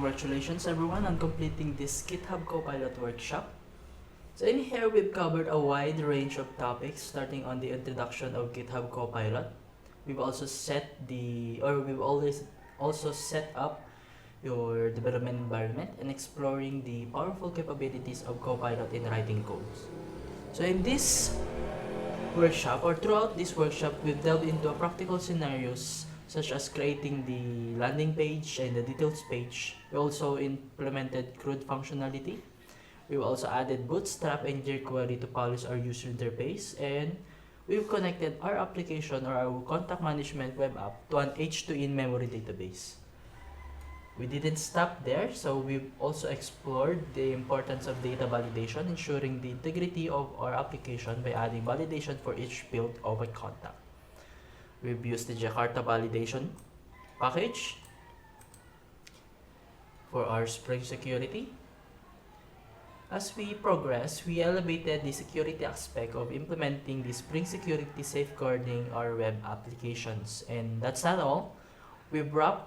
Congratulations everyone on completing this GitHub Copilot workshop. So in here we've covered a wide range of topics starting on the introduction of GitHub Copilot. We've also set up your development environment and exploring the powerful capabilities of Copilot in writing codes. So in this workshop, or throughout this workshop, we've delved into practical scenarios such as creating the landing page and the details page. We also implemented CRUD functionality. We've also added Bootstrap and jQuery to polish our user interface, and we've connected our application or our contact management web app to an H2 in-memory database. We didn't stop there, so we've also explored the importance of data validation, ensuring the integrity of our application by adding validation for each field of a contact. We've used the Jakarta validation package for our Spring security. As we progress, we elevated the security aspect of implementing the Spring security safeguarding our web applications. And that's not all. We've wrapped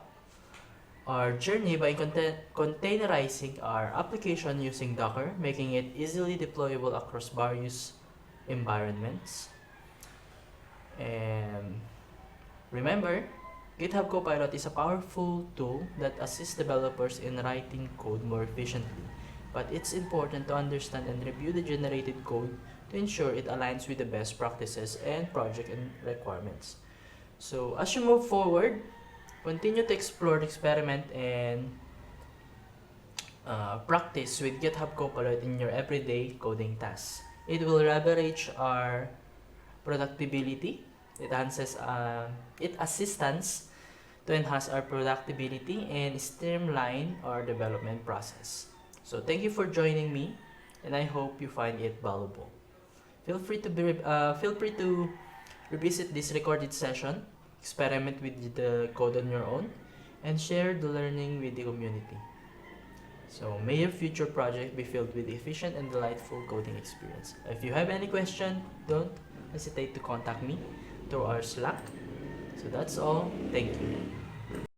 our journey by containerizing our application using Docker, making it easily deployable across various environments. And remember, GitHub Copilot is a powerful tool that assists developers in writing code more efficiently, but it's important to understand and review the generated code to ensure it aligns with the best practices and project requirements. So as you move forward, continue to explore, experiment, and practice with GitHub Copilot in your everyday coding tasks. It will leverage our productivity. It assists us to enhance our productivity and streamline our development process. So thank you for joining me, and I hope you find it valuable. Feel free to revisit this recorded session, experiment with the code on your own, and share the learning with the community. So may your future project be filled with efficient and delightful coding experience. If you have any question, don't hesitate to contact me through our Slack. So that's all. Thank you.